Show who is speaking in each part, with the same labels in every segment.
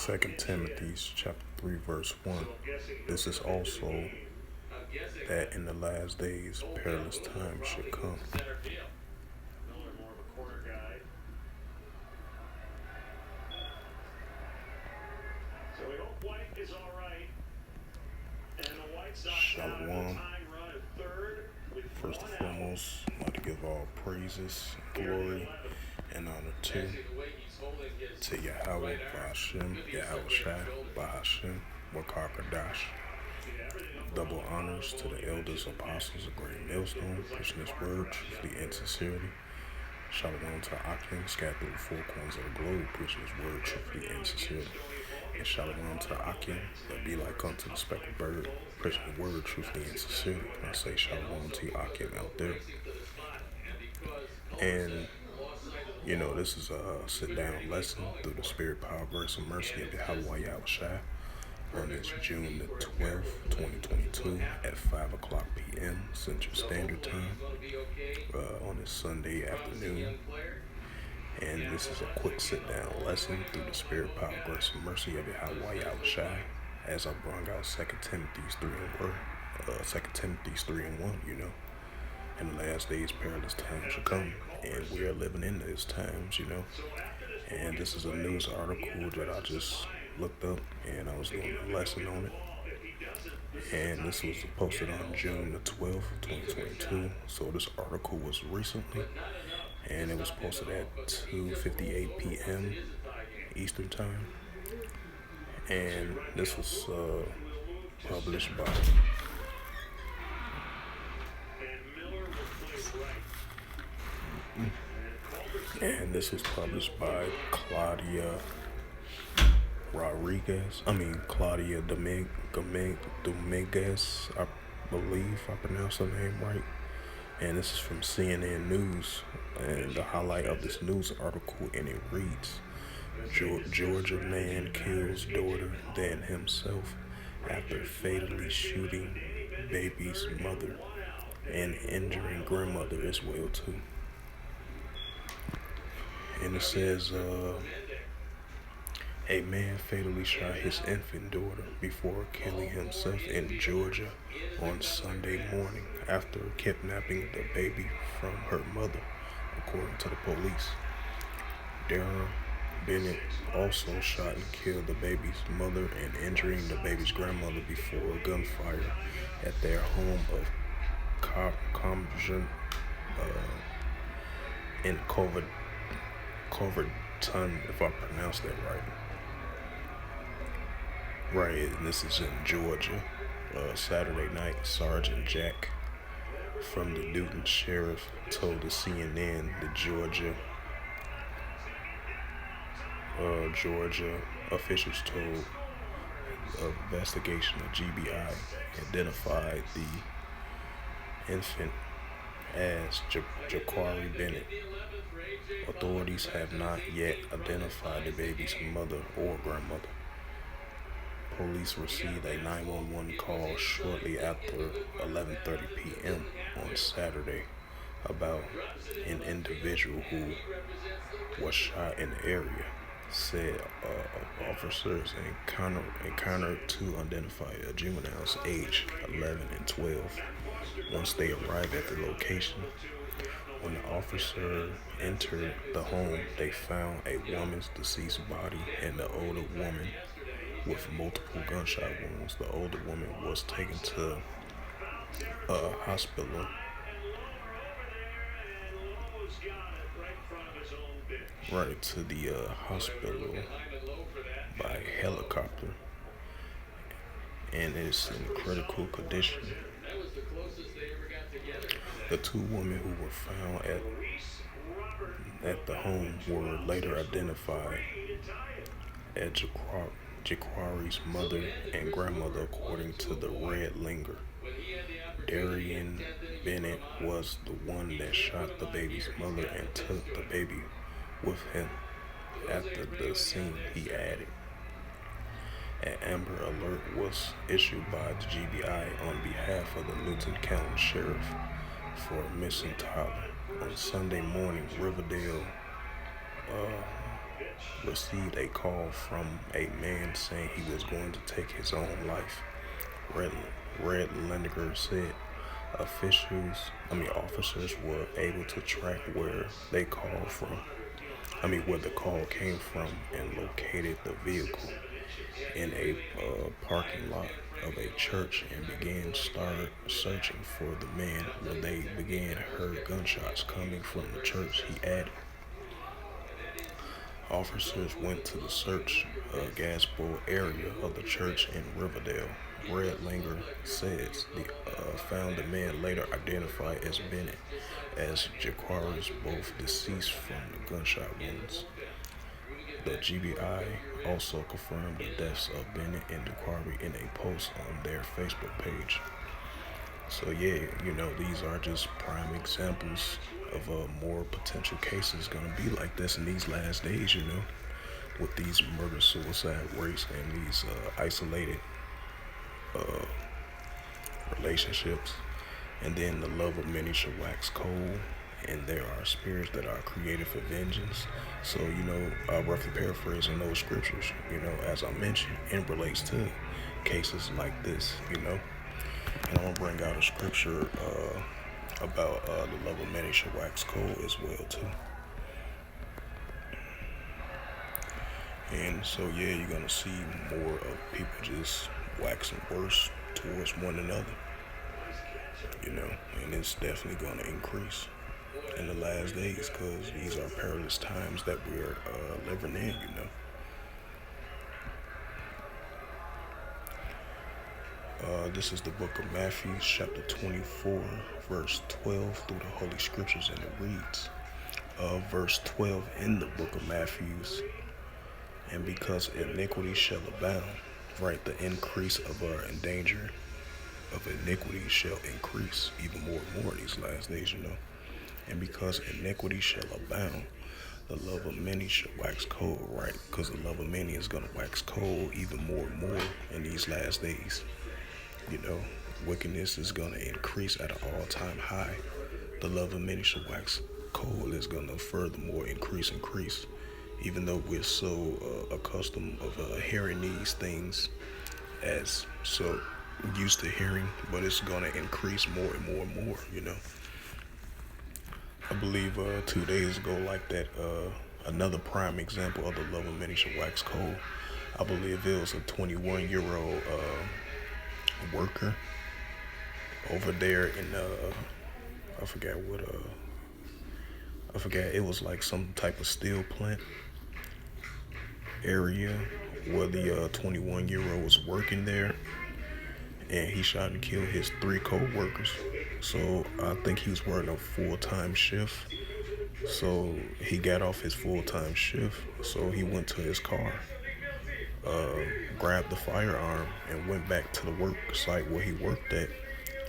Speaker 1: Second Timothy chapter 3 verse 1. This is also that in the last days perilous times should come. Shalom. First and foremost, I'd like to give all praises, glory, and honor to Yahweh, Bahashem, Yahweh Shai, Bahashem, Wakakadash. Double honors to the elders, apostles of Great Millstone, preaching His word, truthfully and sincerely. Shalom to Akim, scattered through the four corners of the globe, preaching His word, truthfully and sincerely. And shalom to Akim, that be like unto the speckled bird, preaching the word, truthfully and sincerely. And I say shalom to Akim out there. And this is a sit-down lesson through the spirit, power, grace, and mercy of Yahweh Shai on this June the 12th, 2022 at 5 o'clock p.m. Central Standard Time on this Sunday afternoon. And this is a quick sit-down lesson through the spirit, power, grace, and mercy of Yahweh Shai as I brought out 2 Timothy 3 and 1, In the last days, perilous times shall come, and we are living in those times, And this is a news article that I just looked up, and I was doing a lesson on it. And this was posted on June the 12th, 2022. So this article was recently, and it was posted at 2:58 p.m. Eastern Time. And this was published by Claudia Dominguez, I believe I pronounced her name right. And this is from CNN News, and the highlight of this news article, and it reads, Georgia man kills daughter then himself after fatally shooting baby's mother and injuring grandmother as well too. And it says, a man fatally shot his infant daughter before killing himself in Georgia on Sunday morning after kidnapping the baby from her mother, according to the police. Darren Bennett also shot and killed the baby's mother and injuring the baby's grandmother before gunfire at their home of Compton in Culverton, if I pronounced that right. Right, and this is in Georgia. Saturday night, Sergeant Jack from the Newton Sheriff told the CNN the Georgia officials told investigation of GBI identified the infant as Jaquari Bennett. Authorities have not yet identified the baby's mother or grandmother. Police received a 911 call shortly after 11:30 p.m. on Saturday about an individual who was shot in the area. Said officers encountered two unidentified juveniles aged 11 and 12. Once they arrived at the location, when the officer entered the home, they found a woman's deceased body and the older woman with multiple gunshot wounds. The older woman was taken to a hospital. To the hospital by helicopter, and is in critical condition. The two women who were found at the home were later identified as Jaquari's mother and grandmother, according to the Red Linger. Darian Bennett was the one that shot the baby's mother and took the baby with him. After the scene, he added, an Amber Alert was issued by the GBI on behalf of the Newton County Sheriff for a missing toddler. On Sunday morning, Riverdale received a call from a man saying he was going to take his own life. Red, Red Lendiger said officers were able to track where they called from. Where the call came from and located the vehicle in a parking lot of a church and started searching for the man. When they heard gunshots coming from the church, he added. Officers went to the search gas bowl area of the church in Riverdale. Red Langer says they found the man later identified as Bennett as Jaquari's both deceased from the gunshot wounds. The GBI also confirmed the deaths of Bennett and Jaquari in a post on their Facebook page. So yeah, these are just prime examples of more potential cases gonna be like this in these last days, with these murder-suicide rates and these isolated relationships. And then the love of many shall wax cold, and there are spirits that are created for vengeance. So, roughly paraphrasing those scriptures, as I mentioned, it relates to cases like this, And I'm going to bring out a scripture about the love of many shall wax cold as well, too. And so, yeah, you're going to see more of people just waxing worse towards one another, and it's definitely going to increase in the last days because these are perilous times that we're living in, This is the book of Matthew, chapter 24, verse 12 through the Holy Scriptures, and it reads, verse 12 in the book of Matthew, and because iniquity shall abound, right, the increase of danger of iniquity shall increase even more and more these last days, And because iniquity shall abound, the love of many shall wax cold, right? Because the love of many is going to wax cold even more and more in these last days. Wickedness is going to increase at an all-time high. The love of many shall wax cold is going to furthermore increase. Even though we're so accustomed of hearing these things as so used to hearing, but it's going to increase more and more and more, I believe 2 days ago, like that, another prime example of the love of many shall wax cold. I believe it was a 21-year-old worker over there in it was like some type of steel plant area where the 21-year-old was working there, and he shot and killed his 3 co-workers. So I think he was working a full-time shift. So he got off his full-time shift, so he went to his car, grabbed the firearm, and went back to the work site where he worked at,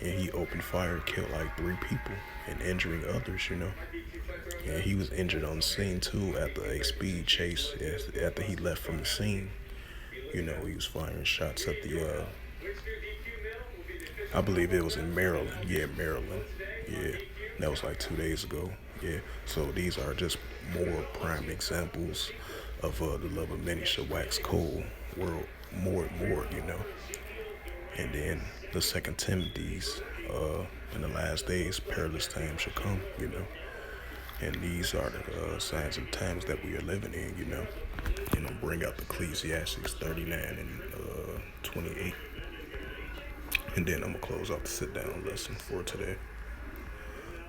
Speaker 1: and he opened fire, killed like 3 people, and injuring others, And he was injured on the scene too after a speed chase. After he left from the scene, he was firing shots at the, I believe it was in Maryland. Yeah, Maryland. Yeah, that was like 2 days ago. Yeah, so these are just more prime examples of the love of many shall wax cold, world more and more, And then the 2 Timothy's, in the last days, perilous times shall come, And these are the signs of times that we are living in, Bring out the Ecclesiastes 39 and 28. And then I'm going to close out the sit-down lesson for today.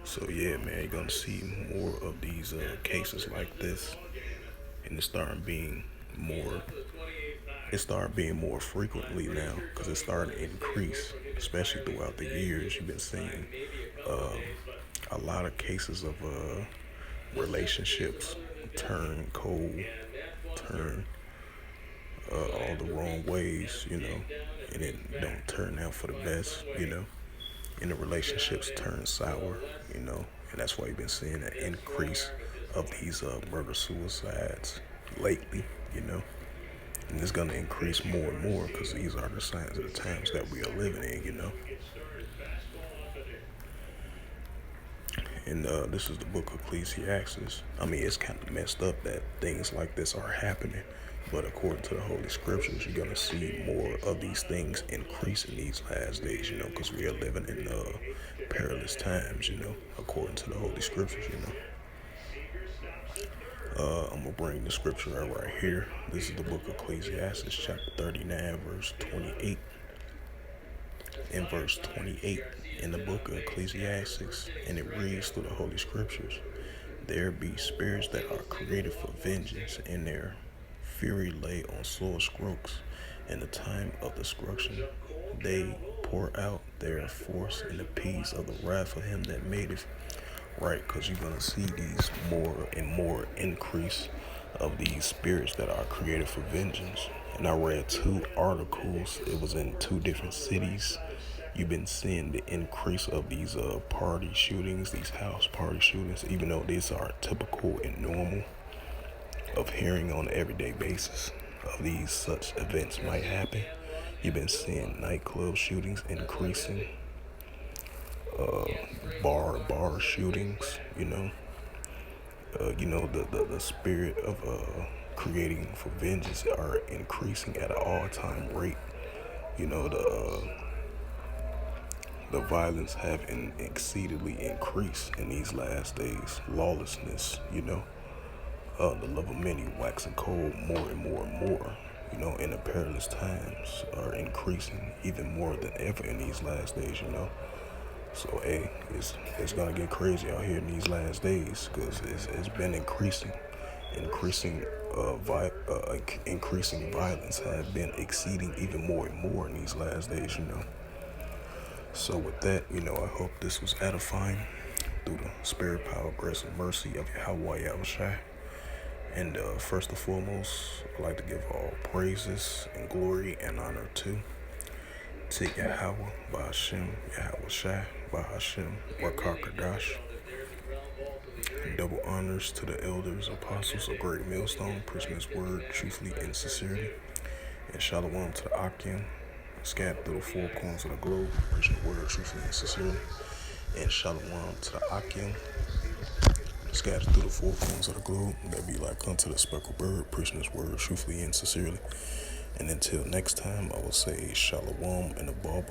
Speaker 1: So yeah, man, you're going to see more of these cases like this. And it's starting being more frequently now because it's starting to increase, especially throughout the years. You've been seeing a lot of cases of relationships turn cold, turn all the wrong ways, and it don't turn out for the best, and the relationships turn sour, and that's why you've been seeing an increase of these murder-suicides lately, and it's going to increase more and more because these are the signs of the times that we are living in, And this is the book of Ecclesiastes. I mean, it's kind of messed up that things like this are happening. But according to the Holy Scriptures, you're going to see more of these things increase in these last days, because we are living in perilous times, according to the Holy Scriptures, I'm going to bring the scripture out right here. This is the book of Ecclesiastes, chapter 39, verse 28. In verse 28 in the book of Ecclesiastes, and it reads through the Holy Scriptures, there be spirits that are created for vengeance, and their fury lay on sore strokes. In the time of destruction, they pour out their force in the peace of the wrath of him that made it. Right, because you're going to see these more and more increase of these spirits that are created for vengeance. And I read 2 articles. It was in 2 different cities. You've been seeing the increase of these party shootings, these house party shootings, even though these are typical and normal of hearing on an everyday basis of these such events might happen. You've been seeing nightclub shootings increasing, bar shootings, the spirit of creating for vengeance are increasing at an all-time rate. The violence have exceedingly increased in these last days. Lawlessness, the love of many waxing cold more and more and more. And the perilous times are increasing even more than ever in these last days. So hey, it's gonna get crazy out here in these last days because it's been increasing increasing violence have been exceeding even more and more in these last days. So with that, I hope this was edifying through the spirit, power, grace, and mercy of Yahweh Yahushua. And first and foremost, I'd like to give all praises and glory and honor to Yahweh, Bahashem, Yahweh Shai, Bahashem, Wakakadash. Double honors to the elders, apostles of Great Millstone, preaching his word truthfully and sincerely. And shalom to the Akim, scattered through the 4 corners of the globe, preaching the word truthfully and sincerely. And shalom to the Akim, scattered through the 4 corners of the globe, that be like unto the speckled bird, preaching his word truthfully and sincerely. And until next time, I will say shalom and a ball.